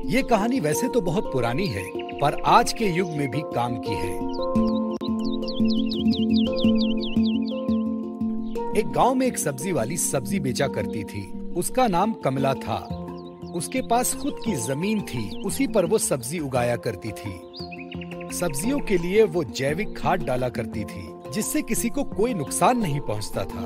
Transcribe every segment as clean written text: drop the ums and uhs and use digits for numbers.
ये कहानी वैसे तो बहुत पुरानी है, पर आज के युग में भी काम की है। एक गांव में एक सब्जी वाली सब्जी बेचा करती थी। उसका नाम कमला था। उसके पास खुद की जमीन थी, उसी पर वो सब्जी उगाया करती थी। सब्जियों के लिए वो जैविक खाद डाला करती थी, जिससे किसी को कोई नुकसान नहीं पहुंचता था।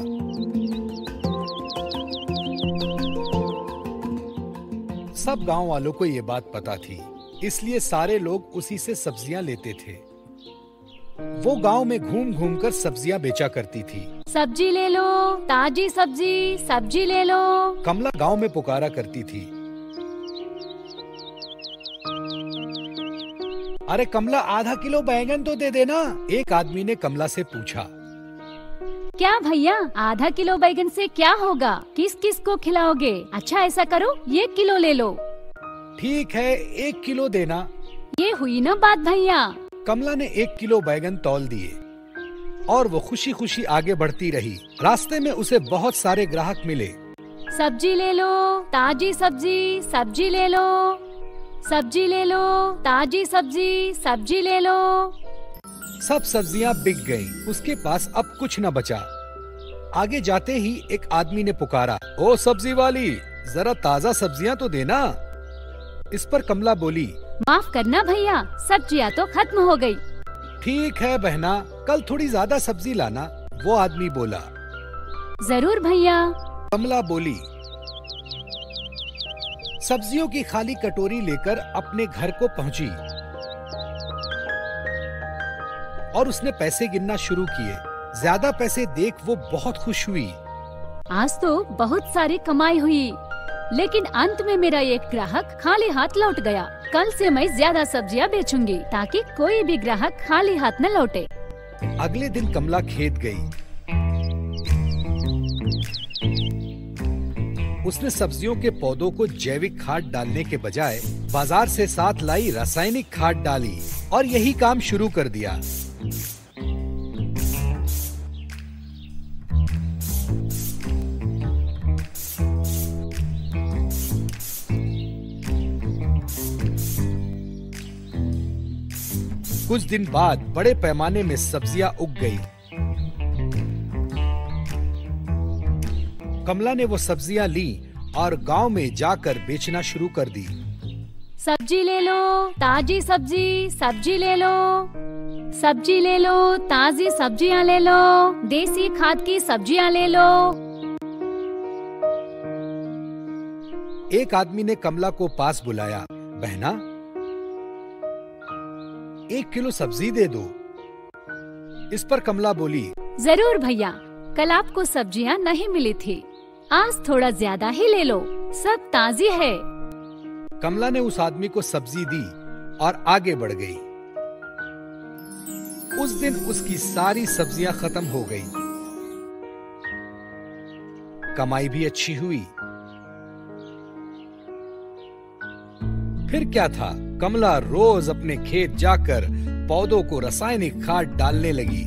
सब गांव वालों को ये बात पता थी, इसलिए सारे लोग उसी से सब्जियां लेते थे। वो गांव में घूम घूम कर सब्जियां बेचा करती थी। सब्जी ले लो, ताजी सब्जी, सब्जी ले लो। कमला गांव में पुकारा करती थी। अरे कमला, आधा किलो बैंगन तो दे देना। एक आदमी ने कमला से पूछा। क्या भैया, आधा किलो बैंगन से क्या होगा? किस किस को खिलाओगे? अच्छा ऐसा करो, 1 किलो ले लो। ठीक है, 1 किलो देना। ये हुई ना बात भैया। कमला ने 1 किलो बैंगन तौल दिए और वो खुशी खुशी आगे बढ़ती रही। रास्ते में उसे बहुत सारे ग्राहक मिले। सब्जी ले लो, ताजी सब्जी, सब्जी ले लो। सब्जी ले लो, ताजी सब्जी, सब्जी ले लो। सब सब्जियां बिक गईं। उसके पास अब कुछ न बचा। आगे जाते ही एक आदमी ने पुकारा, ओ सब्जी वाली, जरा ताजा सब्जियां तो देना। इस पर कमला बोली, माफ करना भैया, सब्जियां तो खत्म हो गई। ठीक है बहना, कल थोड़ी ज्यादा सब्जी लाना। वो आदमी बोला। जरूर भैया। कमला बोली। सब्जियों की खाली कटोरी लेकर अपने घर को पहुंची और उसने पैसे गिनना शुरू किए। ज्यादा पैसे देख वो बहुत खुश हुई। आज तो बहुत सारी कमाई हुई, लेकिन अंत में मेरा एक ग्राहक खाली हाथ लौट गया। कल से मैं ज्यादा सब्जियां बेचूंगी ताकि कोई भी ग्राहक खाली हाथ न लौटे। अगले दिन कमला खेत गई। उसने सब्जियों के पौधों को जैविक खाद डालने के बजाय बाजार से साथ लाई रासायनिक खाद डाली और यही काम शुरू कर दिया। कुछ दिन बाद बड़े पैमाने में सब्जियां उग गई। कमला ने वो सब्जियां ली और गांव में जाकर बेचना शुरू कर दी। सब्जी ले लो, ताजी सब्जी, सब्जी ले लो। सब्जी ले लो, ताजी सब्जियां ले लो। देसी खाद की सब्जियां ले लो। एक आदमी ने कमला को पास बुलाया। बहना, 1 किलो सब्जी दे दो। इस पर कमला बोली, जरूर भैया, कल आपको सब्जियां नहीं मिली थी, आज थोड़ा ज्यादा ही ले लो, सब ताजी है। कमला ने उस आदमी को सब्जी दी और आगे बढ़ गई। उस दिन उसकी सारी सब्जियां खत्म हो गई। कमाई भी अच्छी हुई। फिर क्या था, कमला रोज अपने खेत जाकर पौधों को रासायनिक खाद डालने लगी।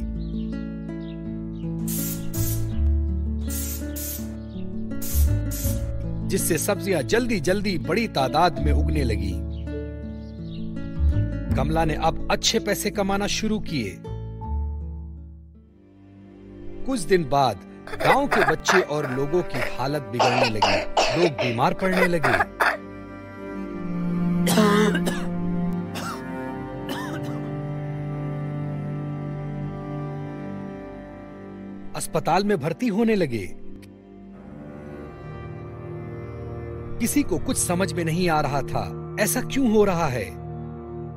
जिससे सब्जियां जल्दी जल्दी बड़ी तादाद में उगने लगी। कमला ने अब अच्छे पैसे कमाना शुरू किए। कुछ दिन बाद गांव के बच्चे और लोगों की हालत बिगड़ने लगी। लोग बीमार पड़ने लगे। अस्पताल में भर्ती होने लगे। किसी को कुछ समझ में नहीं आ रहा था, ऐसा क्यों हो रहा है।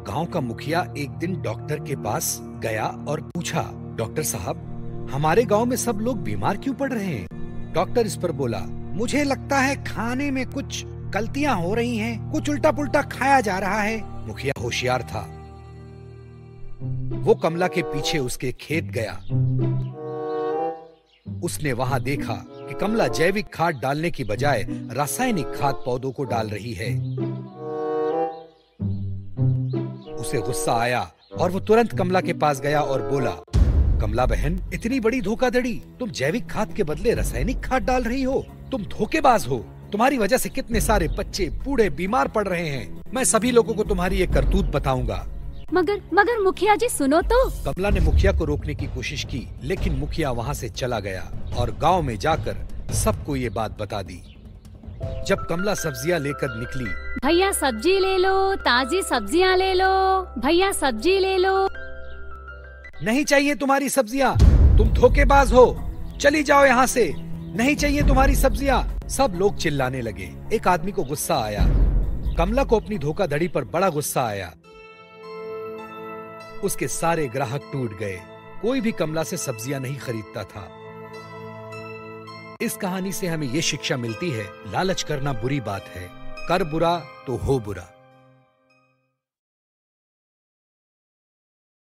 गांव का मुखिया एक दिन डॉक्टर के पास गया और पूछा, डॉक्टर साहब, हमारे गांव में सब लोग बीमार क्यों पड़ रहे हैं? डॉक्टर इस पर बोला, मुझे लगता है खाने में कुछ गलतियां हो रही हैं, कुछ उल्टा पुल्टा खाया जा रहा है। मुखिया होशियार था। वो कमला के पीछे उसके खेत गया। उसने वहां देखा कि कमला जैविक खाद डालने की बजाय रासायनिक खाद पौधों को डाल रही है। उसे गुस्सा आया और वो तुरंत कमला के पास गया और बोला, कमला बहन, इतनी बड़ी धोखाधड़ी, तुम जैविक खाद के बदले रासायनिक खाद डाल रही हो, तुम धोखेबाज हो। तुम्हारी वजह से कितने सारे बच्चे बूढ़े बीमार पड़ रहे हैं। मैं सभी लोगों को तुम्हारी ये करतूत बताऊंगा। मगर मुखिया जी सुनो तो। कमला ने मुखिया को रोकने की कोशिश की, लेकिन मुखिया वहाँ से चला गया और गांव में जाकर सबको ये बात बता दी। जब कमला सब्जियां लेकर निकली, भैया सब्जी ले लो, ताजी सब्जियां ले लो, भैया सब्जी ले लो। नहीं चाहिए तुम्हारी सब्जियां, तुम धोखेबाज हो, चली जाओ यहाँ से, नहीं चाहिए तुम्हारी सब्जियां। सब लोग चिल्लाने लगे। एक आदमी को गुस्सा आया। कमला को अपनी धोखाधड़ी पर बड़ा गुस्सा आया। उसके सारे ग्राहक टूट गए। कोई भी कमला से सब्जियां नहीं खरीदता था। इस कहानी से हमें ये शिक्षा मिलती है, लालच करना बुरी बात है, कर बुरा तो हो बुरा।